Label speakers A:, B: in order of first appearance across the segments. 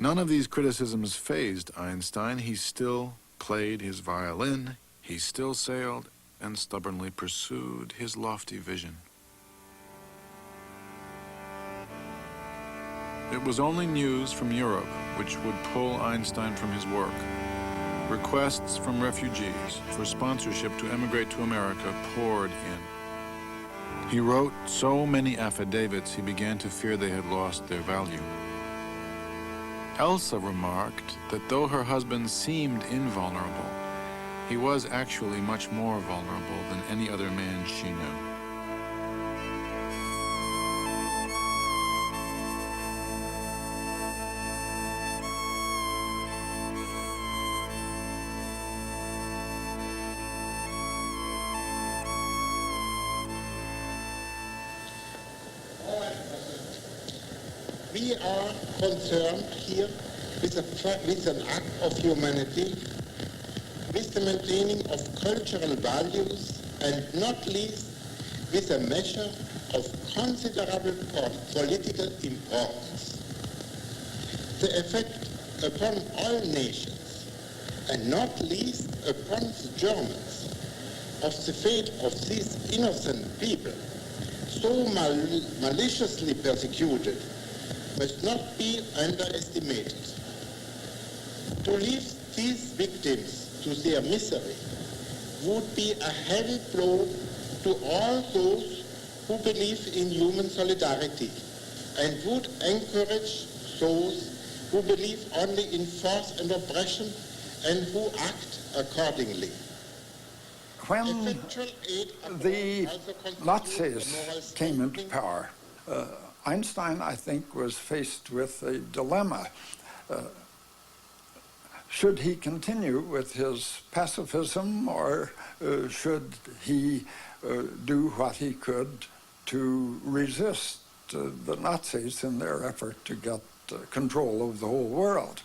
A: None of these criticisms fazed Einstein. He still played his violin, he still sailed, and stubbornly pursued his lofty vision. It was only news from Europe which would pull Einstein from his work. Requests from refugees for sponsorship to emigrate to America poured in. He wrote so many affidavits he began to fear they had lost their value. Elsa remarked that though her husband seemed invulnerable, he was actually much more vulnerable than any other man she knew.
B: We are concerned here with an act of humanity, with the maintaining of cultural values, and not least with a measure of considerable political importance. The effect upon all nations, and not least upon the Germans, of the fate of these innocent people, so maliciously persecuted, must not be underestimated. To leave these victims to their misery would be a heavy blow to all those who believe in human solidarity and would encourage those who believe only in force and oppression and who act accordingly.
C: When the Nazis came into power, Einstein, I think, was faced with a dilemma. Should he continue with his pacifism, or should he do what he could to resist the Nazis in their effort to get control of the whole world?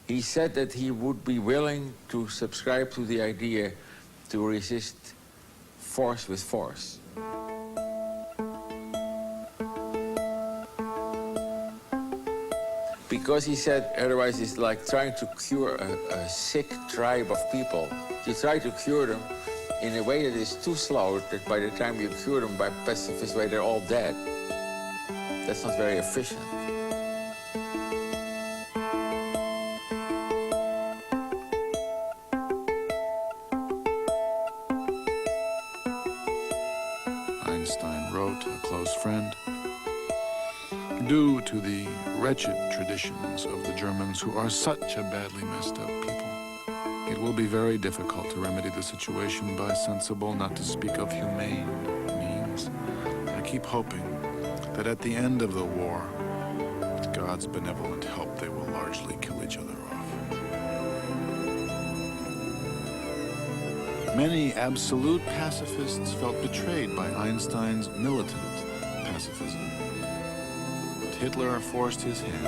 D: He said that he would be willing to subscribe to the idea to resist force with force. Because he said otherwise it's like trying to cure a sick tribe of people. You try to cure them in a way that is too slow, that by the time you cure them by pacifist way, they're all dead. That's not very efficient.
A: Einstein wrote a close friend, due to the wretched traditions of the Germans, who are such a badly messed up people, it will be very difficult to remedy the situation by sensible, not to speak of humane, means. I keep hoping that at the end of the war, with God's benevolent help, they will largely kill each other off. Many absolute pacifists felt betrayed by Einstein's militant pacifism. Hitler forced his hand.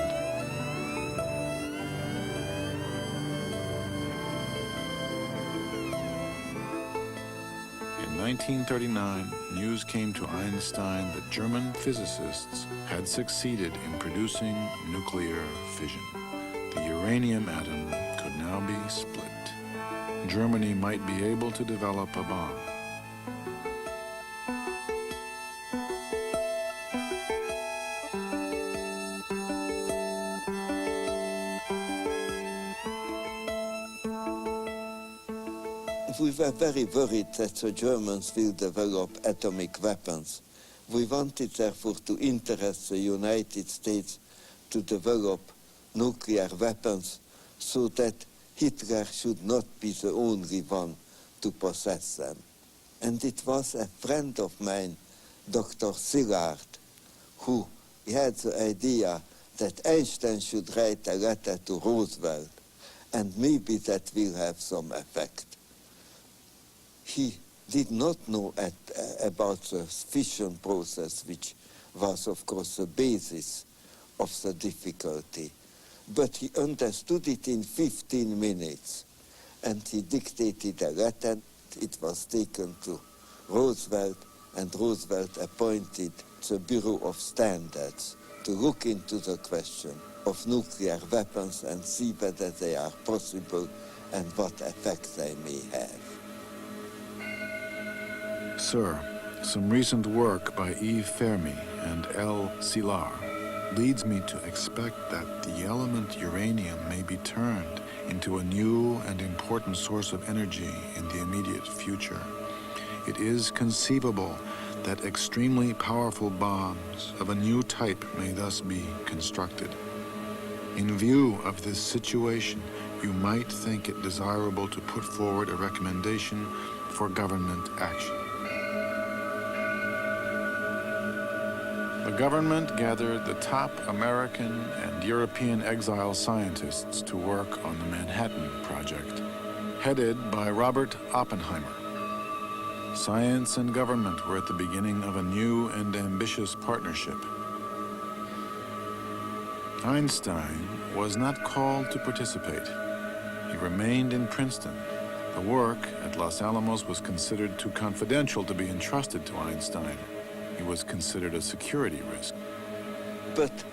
A: In 1939, news came to Einstein that German physicists had succeeded in producing nuclear fission. The uranium atom could now be split. Germany might be able to develop a bomb.
E: We were very worried that the Germans will develop atomic weapons. We wanted, therefore, to interest the United States to develop nuclear weapons so that Hitler should not be the only one to possess them. And it was a friend of mine, Dr. Szilard, who had the idea that Einstein should write a letter to Roosevelt, and maybe that will have some effect. He did not know about the fission process, which was, of course, the basis of the difficulty. But he understood it in 15 minutes, and he dictated a letter. It was taken to Roosevelt, and Roosevelt appointed the Bureau of Standards to look into the question. of nuclear weapons and see whether they are possible and what effect they may have.
A: Sir, some recent work by Yves Fermi and L. Szilard leads me to expect that the element uranium may be turned into a new and important source of energy in the immediate future. It is conceivable that extremely powerful bombs of a new type may thus be constructed. In view of this situation, you might think it desirable to put forward a recommendation for government action. The government gathered the top American and European exile scientists to work on the Manhattan Project, headed by Robert Oppenheimer. Science and government were at the beginning of a new and ambitious partnership. Einstein was not called to participate. He remained in Princeton. The work at Los Alamos was considered too confidential to be entrusted to Einstein. He was considered a security risk.
E: But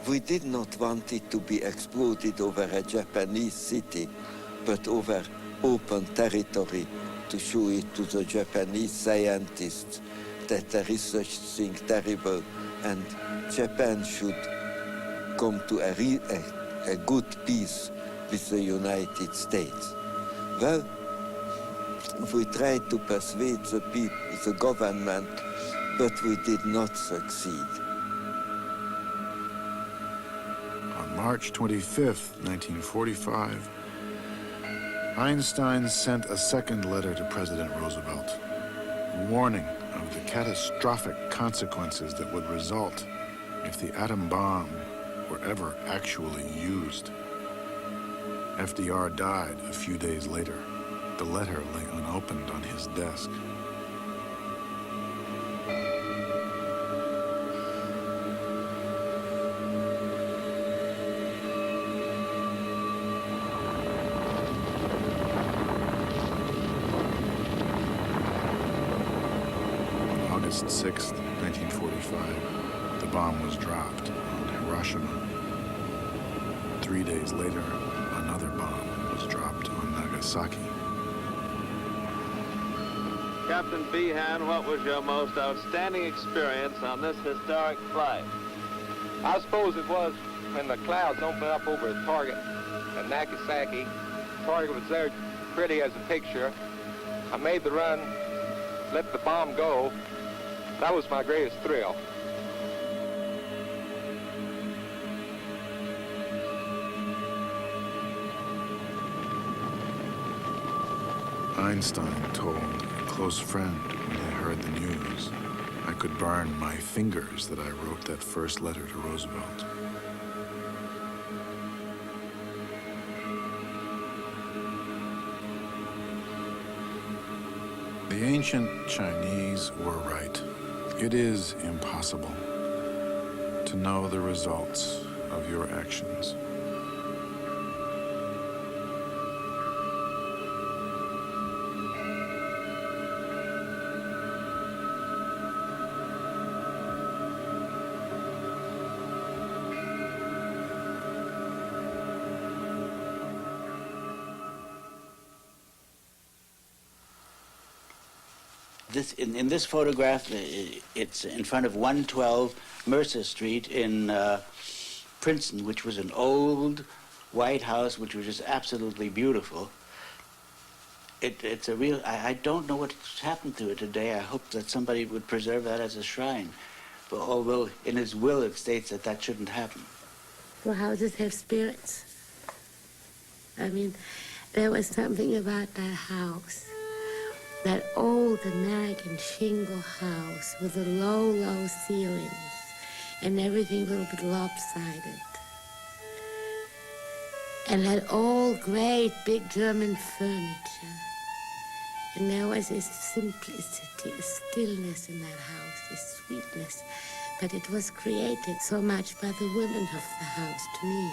E: we did not want it to be exploded over a Japanese city, but over open territory to show it to the Japanese scientists that there is such thing terrible and Japan should come to a good peace with the United States. Well, we tried to persuade the people, the government, but we did not succeed.
A: On March 25th, 1945, Einstein sent a second letter to President Roosevelt, warning of the catastrophic consequences that would result if the atom bomb were ever actually used. FDR died a few days later. The letter lay unopened on his desk. August 6th, 1945, the bomb was dropped on Hiroshima. 3 days later, another bomb was dropped on Nagasaki.
F: Captain Behan, what was your most outstanding experience on this historic flight?
G: I suppose it was when the clouds opened up over the target at Nagasaki. The target was there pretty as a picture. I made the run, let the bomb go. That was my greatest thrill.
A: Einstein told a close friend when he heard the news, I could burn my fingers that I wrote that first letter to Roosevelt. The ancient Chinese were right. It is impossible to know the results of your actions.
H: In this photograph, it's in front of 112 Mercer Street in Princeton, which was an old white house, which was just absolutely beautiful. It's a real, I don't know what's happened to it today. I hope that somebody would preserve that as a shrine. But although in his will it states that that shouldn't happen.
I: Well, houses have spirits. I mean, there was something about that house. That old American shingle house with the low, low ceilings and everything a little bit lopsided. And that old, great, big German furniture. And there was this simplicity, a stillness in that house, this sweetness. But it was created so much by the women of the house, to me.